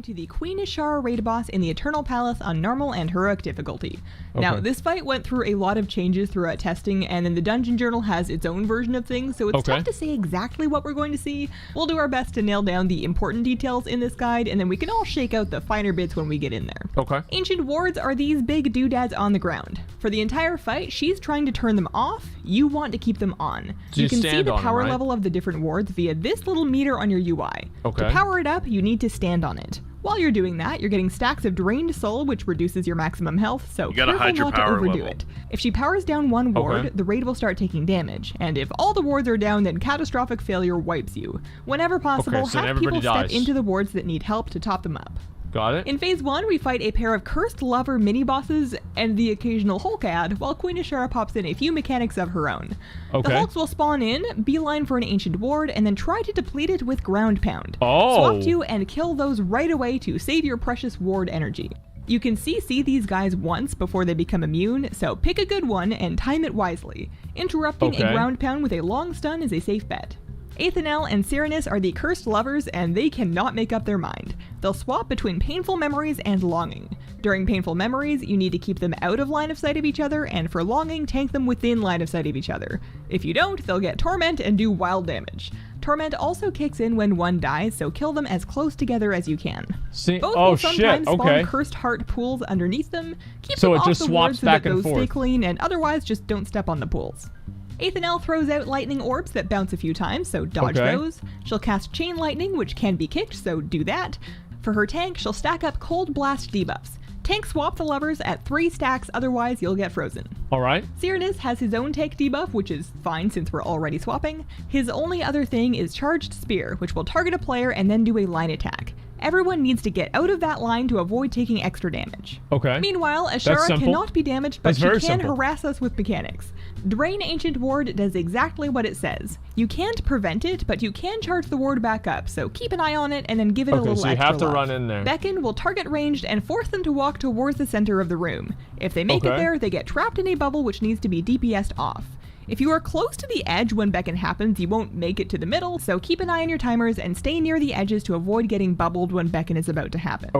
To the Queen Azshara raid boss in the Eternal Palace on normal and heroic difficulty. Now, this fight went through a lot of changes throughout testing, and then the Dungeon Journal has its own version of things, so it's tough to say exactly what we're going to see. We'll do our best to nail down the important details in this guide, and then we can all shake out the finer bits when we get in there. Ancient wards are these big doodads on the ground. For the entire fight, she's trying to turn them off. You want to keep them on. So you can see the power level of the different wards via this little meter on your UI. To power it up, you need to stand on it. While you're doing that, you're getting stacks of drained soul, which reduces your maximum health, so careful not to overdo it. If she powers down one ward, the raid will start taking damage, and if all the wards are down, then catastrophic failure wipes you. Whenever possible, have people step into the wards that need help to top them up. Got it. In Phase 1, we fight a pair of Cursed Lover mini-bosses and the occasional Hulkad, while Queen Azshara pops in a few mechanics of her own. The Hulks will spawn in, beeline for an Ancient Ward, and then try to deplete it with Ground Pound. Swap to and kill those right away to save your precious ward energy. You can CC these guys once before they become immune, so pick a good one and time it wisely. Interrupting a Ground Pound with a long stun is a safe bet. Athanel and Cyranus are the Cursed Lovers, and they cannot make up their mind. They'll swap between painful memories and longing. During painful memories, you need to keep them out of line of sight of each other, and for longing, tank them within line of sight of each other. If you don't, they'll get Torment and do wild damage. Torment also kicks in when one dies, so kill them as close together as you can. Both will sometimes spawn Cursed Heart pools underneath them. Keep them off the wards so that those stay clean, and otherwise just don't step on the pools. Athanel throws out lightning orbs that bounce a few times, so dodge those. She'll cast Chain Lightning, which can be kicked, so do that. For her tank, she'll stack up Cold Blast debuffs. Tank swap the lovers at 3 stacks, otherwise you'll get frozen. Cyranus has his own tank debuff, which is fine since we're already swapping. His only other thing is Charged Spear, which will target a player and then do a line attack. Everyone needs to get out of that line to avoid taking extra damage. Meanwhile, Azshara cannot be damaged, but she can harass us with mechanics. Drain Ancient Ward does exactly what it says. You can't prevent it, but you can charge the ward back up, so keep an eye on it and then give it a little extra so you have to love. run in there. Beckon will target ranged and force them to walk towards the center of the room. If they make it there, they get trapped in a bubble which needs to be DPS'd off. If you are close to the edge when Beckon happens, you won't make it to the middle, so keep an eye on your timers and stay near the edges to avoid getting bubbled when Beckon is about to happen.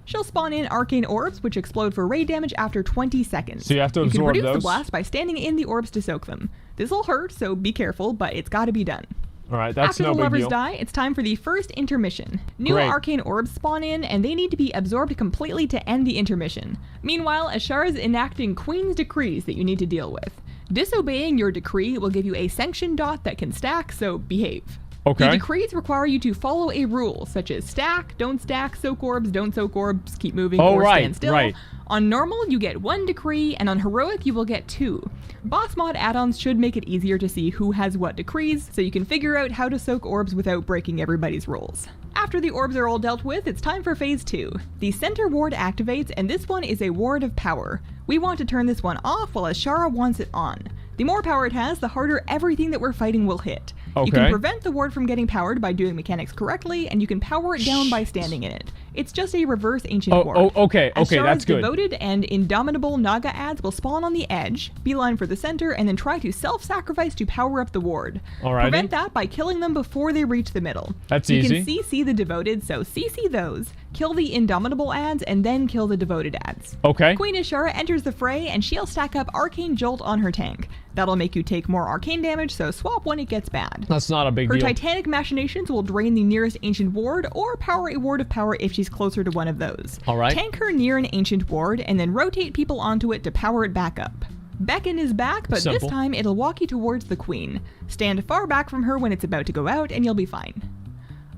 She'll spawn in Arcane Orbs, which explode for raid damage after 20 seconds. So you have to absorb those? You can reduce the blast by standing in the orbs to soak them. This'll hurt, so be careful, but it's gotta be done. After the lovers die, it's time for the first intermission. New Arcane Orbs spawn in, and they need to be absorbed completely to end the intermission. Meanwhile, Azshara's enacting Queen's decrees that you need to deal with. Disobeying your decree will give you a sanction dot that can stack, so behave. The decrees require you to follow a rule, such as stack, don't stack, soak orbs, don't soak orbs, keep moving, or stand still. On normal, you get 1 decree, and on heroic, you will get 2. Boss mod add-ons should make it easier to see who has what decrees, so you can figure out how to soak orbs without breaking everybody's rules. After the orbs are all dealt with, it's time for Phase 2. The center ward activates, and this one is a ward of power. We want to turn this one off while Azshara wants it on. The more power it has, the harder everything that we're fighting will hit. You can prevent the ward from getting powered by doing mechanics correctly, and you can power it down by standing in it. It's just a reverse Ancient Ward. That's good. Devoted and Indomitable Naga ads will spawn on the edge, beeline for the center, and then try to self-sacrifice to power up the ward. Prevent that by killing them before they reach the middle. You can CC the Devoted, so CC those, kill the Indomitable ads, and then kill the Devoted ads. Queen Azshara enters the fray, and she'll stack up Arcane Jolt on her tank. That'll make you take more arcane damage, so swap when it gets bad. That's not a big deal. Her Titanic Machinations will drain the nearest Ancient Ward, or power a Ward of Power if she's closer to one of those. Tank her near an Ancient Ward, and then rotate people onto it to power it back up. Beckon is back, but this time it'll walk you towards the Queen. Stand far back from her when it's about to go out, and you'll be fine.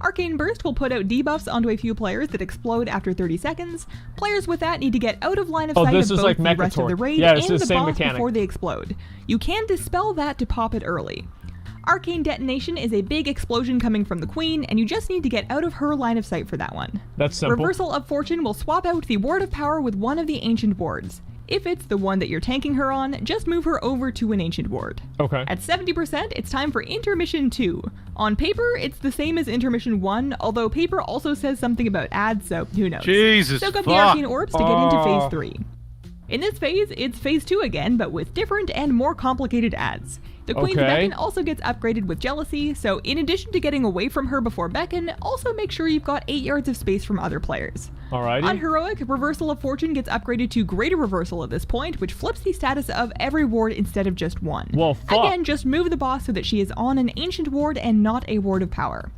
Arcane Burst will put out debuffs onto a few players that explode after 30 seconds. Players with that need to get out of line of sight of both the rest of the raid and the boss before they explode. You can dispel that to pop it early. Arcane Detonation is a big explosion coming from the Queen, and you just need to get out of her line of sight for that one. That's simple. Reversal of Fortune will swap out the Ward of Power with one of the Ancient Wards. If it's the one that you're tanking her on, just move her over to an Ancient Ward. At 70%, it's time for Intermission 2. On paper, it's the same as Intermission 1, although paper also says something about ads, so who knows. Jesus, Soak up the Arcane Orbs to get into Phase 3. In this phase, it's phase 2 again, but with different and more complicated ads. The Queen's Beacon also gets upgraded with Jealousy, so in addition to getting away from her before Beacon, also make sure you've got 8 yards of space from other players. Alrighty. On Heroic, Reversal of Fortune gets upgraded to Greater Reversal at this point, which flips the status of every ward instead of just one. Well, fuck. Again, just move the boss so that she is on an Ancient Ward and not a Ward of Power.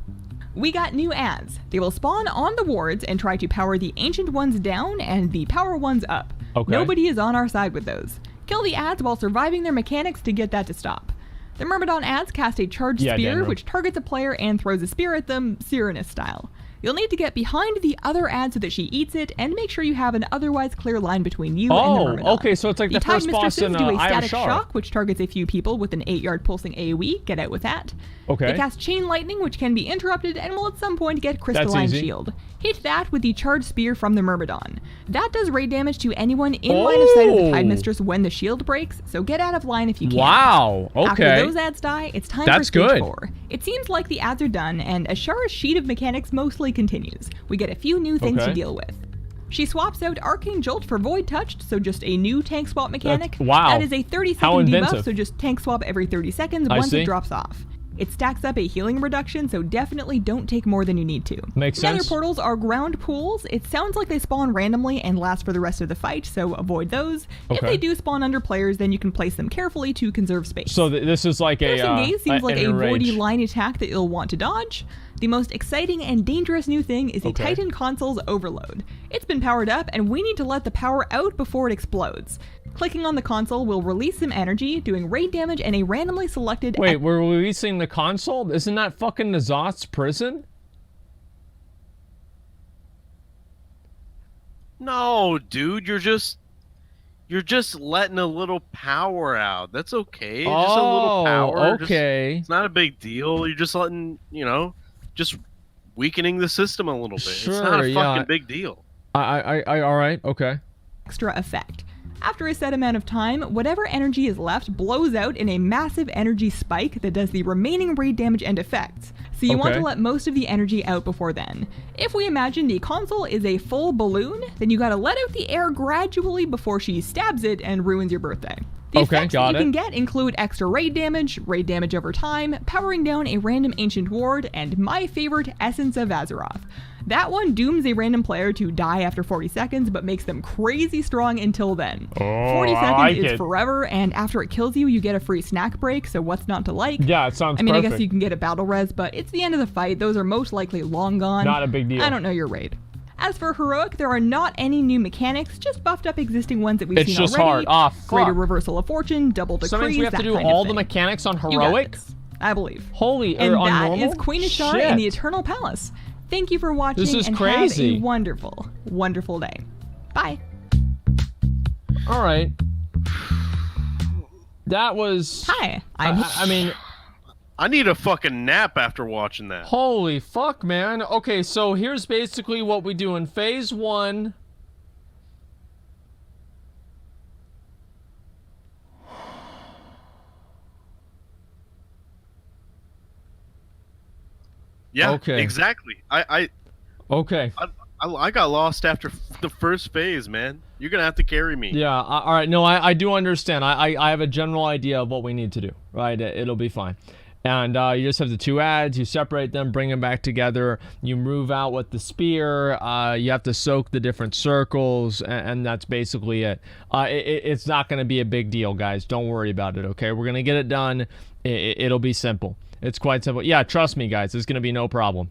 We got new ads. They will spawn on the wards and try to power the Ancient ones down and the Power ones up. Okay. Nobody is on our side with those. Kill the ads while surviving their mechanics to get that to stop. The Myrmidon ads cast a charged spear, which targets a player and throws a spear at them, Cyrano style. You'll need to get behind the other ad so that she eats it, and make sure you have an otherwise clear line between you and the Myrmidon. Okay, so it's like the first boss in do a static Azshara. shock, which targets a few people with an 8-yard pulsing AoE. Get out with that. Okay. They cast Chain Lightning, which can be interrupted and will at some point get Crystalline Shield. Hit that with the charged spear from the Myrmidon. That does raid damage to anyone in line of sight of the Tide Mistress when the shield breaks, so get out of line if you can. Wow, okay. After those ads die, it's time for stage 4. It seems like the ads are done, and Azshara's sheet of mechanics mostly continues. We get a few new things to deal with. She swaps out Arcane Jolt for Void Touched, so just a new tank swap mechanic. Wow. That is a 30-second debuff, so just tank swap every 30 seconds once it drops off. It stacks up a healing reduction, so definitely don't take more than you need to. Makes sense. Nether portals are ground pools. It sounds like they spawn randomly and last for the rest of the fight, so avoid those. If they do spawn under players, then you can place them carefully to conserve space. So this is like Piercing Gaze seems like a voidy line attack that you'll want to dodge. The most exciting and dangerous new thing is the Titan Console's Overload. It's been powered up, and we need to let the power out before it explodes. Clicking on the console will release some energy, doing raid damage and a randomly selected... Wait, we're releasing the console? Isn't that fucking Nazat's prison? No, dude, you're just letting a little power out. That's okay. Just a little power. Okay. It's not a big deal. You're just letting, just weakening the system a little bit. Sure, it's not a fucking big deal. All right, okay. Extra effect. After a set amount of time, whatever energy is left blows out in a massive energy spike that does the remaining raid damage and effects, so you want to let most of the energy out before then. If we imagine the console is a full balloon, then you gotta let out the air gradually before she stabs it and ruins your birthday. The effects that you can get include extra raid damage over time, powering down a random ancient ward, and my favorite, Essence of Azeroth. That one dooms a random player to die after 40 seconds, but makes them crazy strong until then. 40 seconds is forever, and after it kills you, you get a free snack break, so what's not to like? Yeah, it sounds perfect. I guess you can get a battle res, but it's the end of the fight. Those are most likely long gone. Not a big deal. I don't know your raid. As for Heroic, there are not any new mechanics, just buffed up existing ones that we've seen already. It's just hard. Greater Reversal of Fortune, Double Decrees, so means we have to do all the mechanics on Heroic? I believe. Holy, and on that normal? is Queen Azshara in the Eternal Palace. Thank you for watching, and have a wonderful, wonderful day. Bye. All right. That was... Hi. I mean... I need a fucking nap after watching that. Holy fuck, man. Okay, so here's basically what we do in phase 1. Yeah, exactly. I got lost after the first phase, man. You're gonna have to carry me. Yeah, all right. No, I do understand. I have a general idea of what we need to do, right? It'll be fine. And you just have the 2 ads, you separate them, bring them back together, you move out with the spear, you have to soak the different circles, and that's basically it. It's not going to be a big deal, guys. Don't worry about it, okay? We're going to get it done. It'll be simple. It's quite simple. Yeah, trust me, guys. It's going to be no problem.